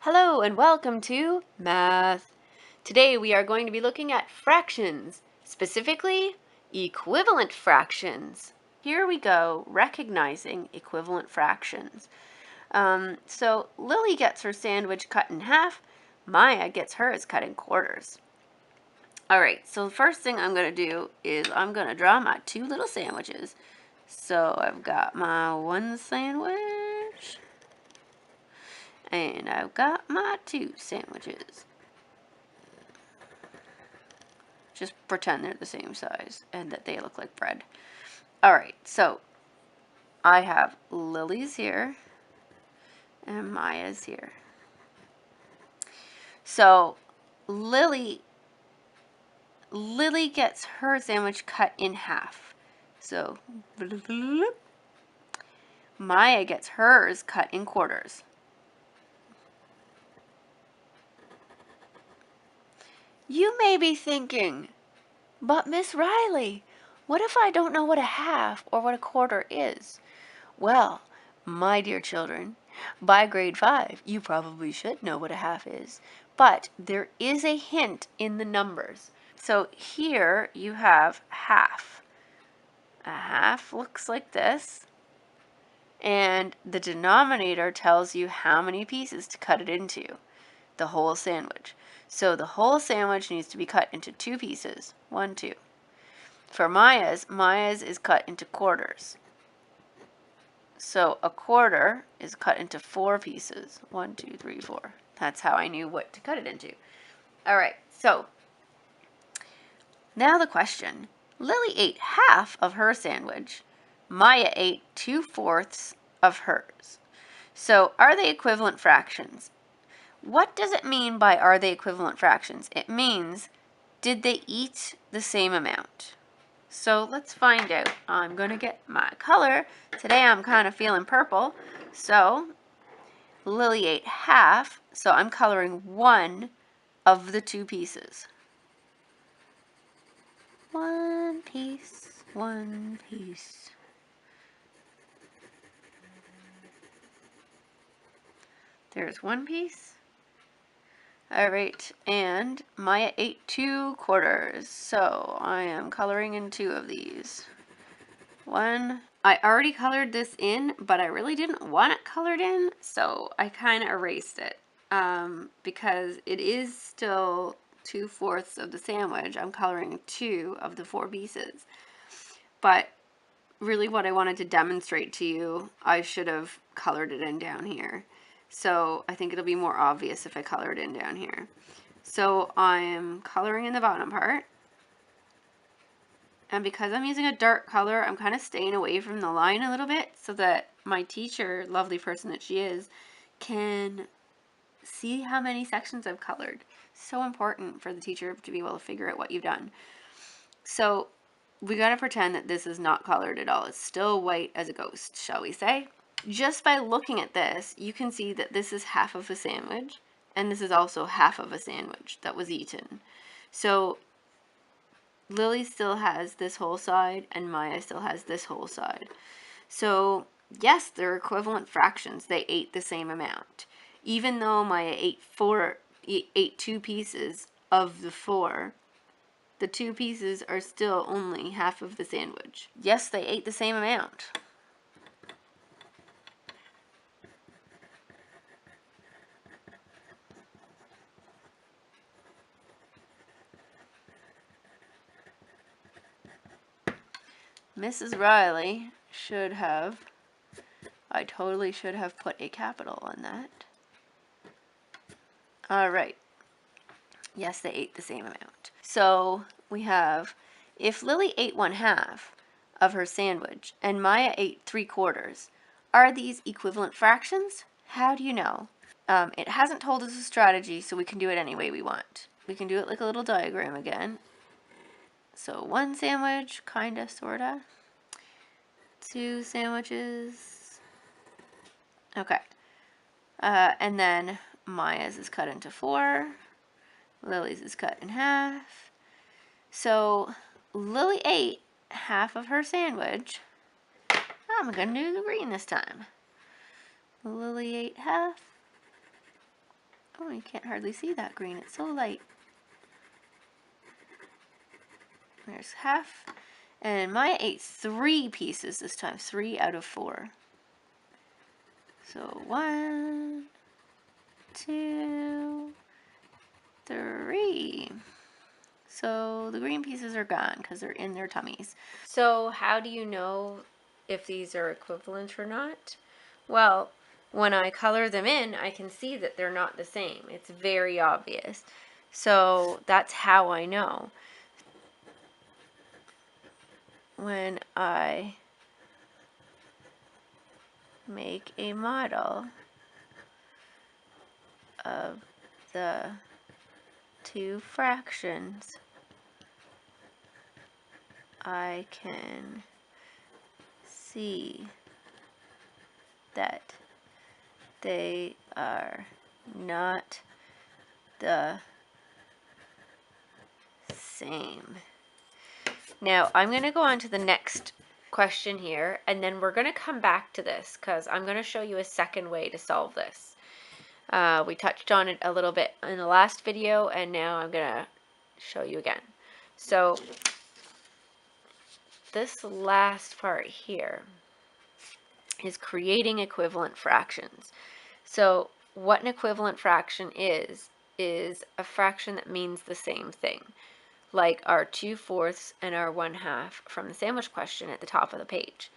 Hello and welcome to Math. Today we are going to be looking at fractions, specifically equivalent fractions. Here we go, recognizing equivalent fractions. So Lily gets her sandwich cut in half, Maya gets hers cut in quarters. All right, so the first thing I'm going to do is I'm going to draw my two little sandwiches. So I've got my one sandwich, and I've got my two sandwiches. Just pretend they're the same size and that they look like bread. All right, so I have Lily's here and Maya's here. So Lily gets her sandwich cut in half. So Maya gets hers cut in quarters. You may be thinking, but Miss Riley, what if I don't know what a half or what a quarter is? Well, my dear children, by grade 5, you probably should know what a half is, but there is a hint in the numbers. So here you have half. A half looks like this, and the denominator tells you how many pieces to cut it into, the whole sandwich. So the whole sandwich needs to be cut into 2 pieces, 1, 2. For Maya's is cut into quarters. So a quarter is cut into 4 pieces. 1, 2, 3, 4. That's how I knew what to cut it into. All right, so now the question. Lily ate half of her sandwich. Maya ate 2/4 of hers. So are they equivalent fractions? What does it mean by are they equivalent fractions? It means, did they eat the same amount? So let's find out. I'm going to get my color. Today I'm kind of feeling purple. So Lily ate half, so I'm coloring 1 of the 2 pieces. 1 piece, 1 piece. There's 1 piece. All right, and Maya ate 2/4, so I am coloring in 2 of these. 1. I already colored this in, but I really didn't want it colored in, so I kind of erased it because it is still 2/4 of the sandwich. I'm coloring 2 of the 4 pieces, but really what I wanted to demonstrate to you, I should have colored it in down here. So I think it'll be more obvious if I color it in down here. So I'm coloring in the bottom part. And because I'm using a dark color, I'm kind of staying away from the line a little bit so that my teacher, lovely person that she is, can see how many sections I've colored. So important for the teacher to be able to figure out what you've done. So we got to pretend that this is not colored at all. It's still white as a ghost, shall we say. Just by looking at this, you can see that this is half of a sandwich, and this is also half of a sandwich that was eaten. So Lily still has this whole side, and Maya still has this whole side. So yes, they're equivalent fractions. They ate the same amount. Even though Maya ate 2 pieces of the 4, the 2 pieces are still only half of the sandwich. Yes, they ate the same amount. Mrs. Riley should have, I totally should have put a capital on that. All right. Yes, they ate the same amount. So we have, if Lily ate 1/2 of her sandwich and Maya ate 3/4, are these equivalent fractions? How do you know? It hasn't told us a strategy, so we can do it any way we want. We can do it like a little diagram again. So 1 sandwich, kinda, sorta. 2 sandwiches. Okay. And then Maya's is cut into 4. Lily's is cut in half. So Lily ate half of her sandwich. I'm going to do the green this time. Lily ate half. Oh, you can't hardly see that green. It's so light. There's half. And Maya ate 3 pieces this time. 3 out of 4. So 1, 2, 3. So the green pieces are gone because they're in their tummies. So how do you know if these are equivalent or not? Well, when I color them in, I can see that they're not the same. It's very obvious. So that's how I know. When I make a model of the 2 fractions, I can see that they are not the same. Now, I'm going to go on to the next question here, and then we're going to come back to this because I'm going to show you a second way to solve this. We touched on it a little bit in the last video, and now I'm going to show you again. So this last part here is creating equivalent fractions. So what an equivalent fraction is a fraction that means the same thing, like our 2/4 and our 1/2 from the sandwich question at the top of the page.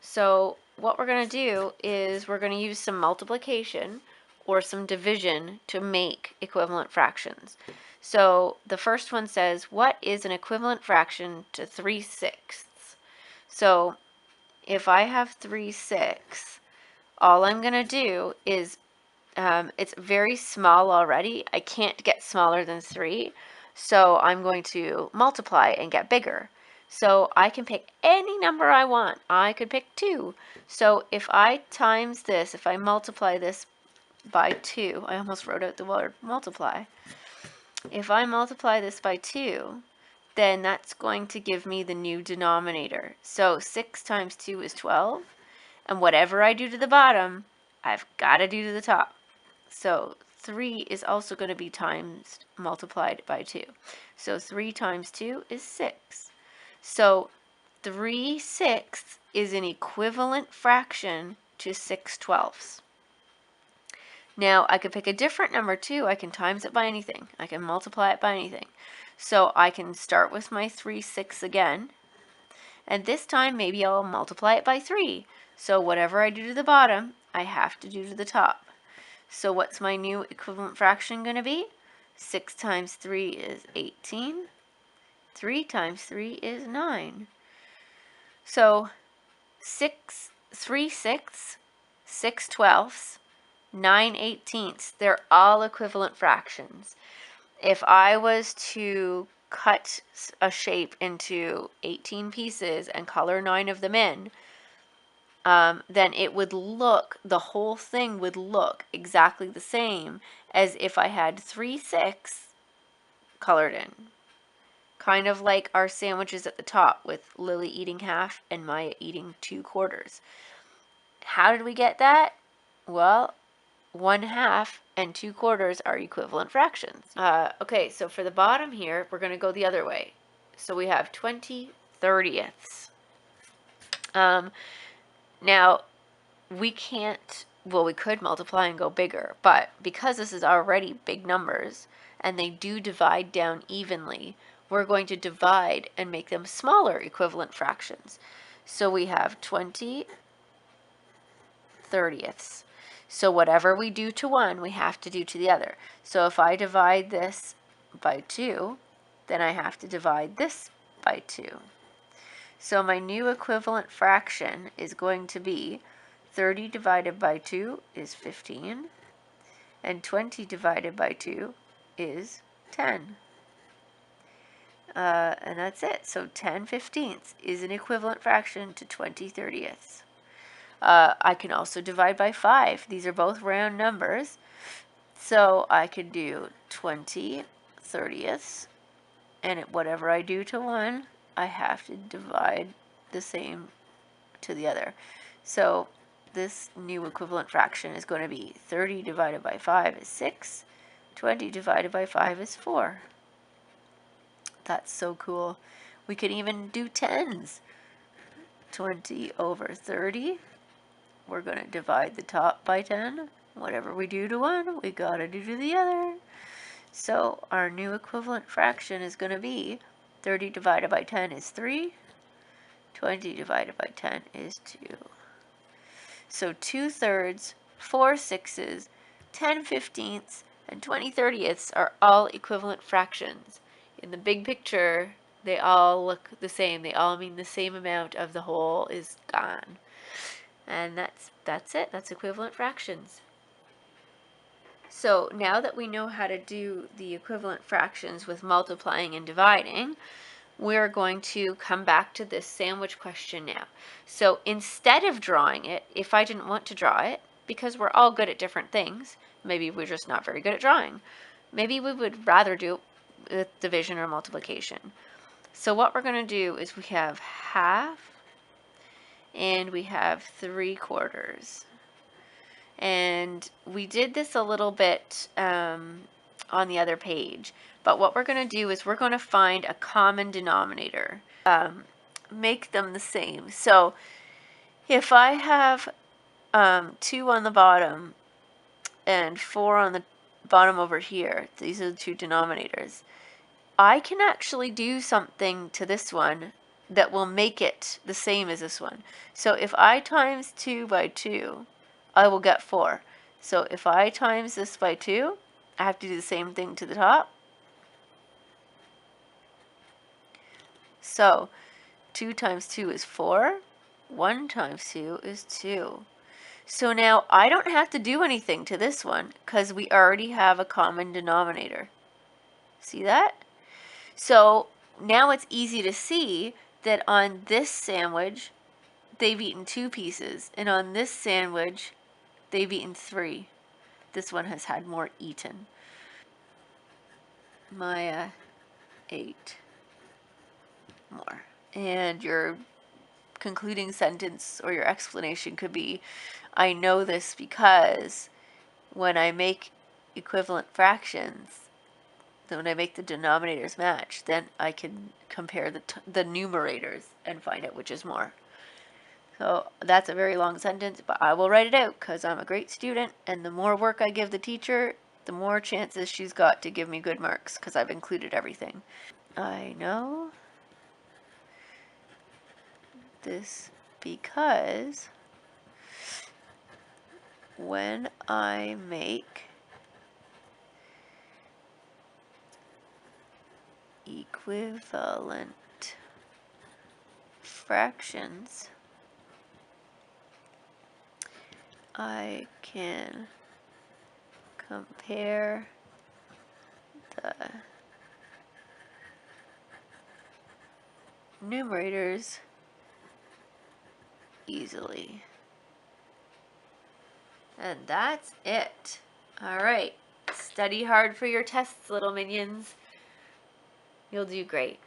So what we're going to do is we're going to use some multiplication or some division to make equivalent fractions. So the first one says, what is an equivalent fraction to 3/6? So if I have 3/6, all I'm going to do is, it's very small already. I can't get smaller than 3. So I'm going to multiply and get bigger. So I can pick any number I want. I could pick 2. So if I times this, if I multiply this by 2, I almost wrote out the word multiply. If I multiply this by 2, then that's going to give me the new denominator. So 6 times 2 is 12. And whatever I do to the bottom, I've got to do to the top. So 3 is also going to be times multiplied by 2. So 3 times 2 is 6. So 3/6 is an equivalent fraction to 6/12. Now I could pick a different number too. I can times it by anything. I can multiply it by anything. So I can start with my 3/6 again. And this time maybe I'll multiply it by 3. So whatever I do to the bottom, I have to do to the top. So what's my new equivalent fraction going to be? 6 times 3 is 18. 3 times 3 is 9. So 3/6, 6/12, 9/18, they're all equivalent fractions. If I was to cut a shape into 18 pieces and color 9 of them in, then it would look, the whole thing would look exactly the same as if I had 3/6 colored in. Kind of like our sandwiches at the top with Lily eating half and Maya eating 2/4. How did we get that? Well, 1/2 and 2/4 are equivalent fractions. Okay, so for the bottom here, we're going to go the other way. So we have 20/30. Now, we can't, well, we could multiply and go bigger, but because this is already big numbers and they do divide down evenly, we're going to divide and make them smaller equivalent fractions. So we have 20/30. So whatever we do to one, we have to do to the other. So if I divide this by 2, then I have to divide this by 2. So my new equivalent fraction is going to be 30 divided by 2 is 15, and 20 divided by 2 is 10. And that's it. So 10/15 is an equivalent fraction to 20/30. I can also divide by 5. These are both round numbers. So I could do 20/30, and whatever I do to one, I have to divide the same to the other. So this new equivalent fraction is going to be 30 divided by 5 is 6, 20 divided by 5 is 4. That's so cool. We could even do tens. 20 over 30. We're going to divide the top by 10. Whatever we do to one, we got to do to the other. So our new equivalent fraction is going to be 30 divided by 10 is 3. 20 divided by 10 is 2. So 2/3, 4 sixths, 10 fifteenths, and 20 thirtieths are all equivalent fractions. In the big picture, they all look the same. They all mean the same amount of the whole is gone. And that's it. That's equivalent fractions. So now that we know how to do the equivalent fractions with multiplying and dividing, we're going to come back to this sandwich question now. So instead of drawing it, if I didn't want to draw it, because we're all good at different things, maybe we're just not very good at drawing. Maybe we would rather do it with division or multiplication. So what we're going to do is we have half and we have 3/4. And we did this a little bit on the other page. But what we're going to do is we're going to find a common denominator. Make them the same. So if I have 2 on the bottom and 4 on the bottom over here, these are the two denominators, I can actually do something to this one that will make it the same as this one. So if I times 2 by 2, I will get 4. So if I times this by 2, I have to do the same thing to the top. So 2 times 2 is 4. 1 times 2 is 2. So now I don't have to do anything to this one because we already have a common denominator. See that? So now it's easy to see that on this sandwich, they've eaten 2 pieces, and on this sandwich, they've eaten 3. This one has had more eaten. Maya ate more. And your concluding sentence or your explanation could be, I know this because when I make equivalent fractions, then when I make the denominators match, then I can compare the numerators and find out which is more. So that's a very long sentence, but I will write it out because I'm a great student, and the more work I give the teacher, the more chances she's got to give me good marks because I've included everything. I know this because when I make equivalent fractions, I can compare the numerators easily. And that's it. All right. Study hard for your tests, little minions. You'll do great.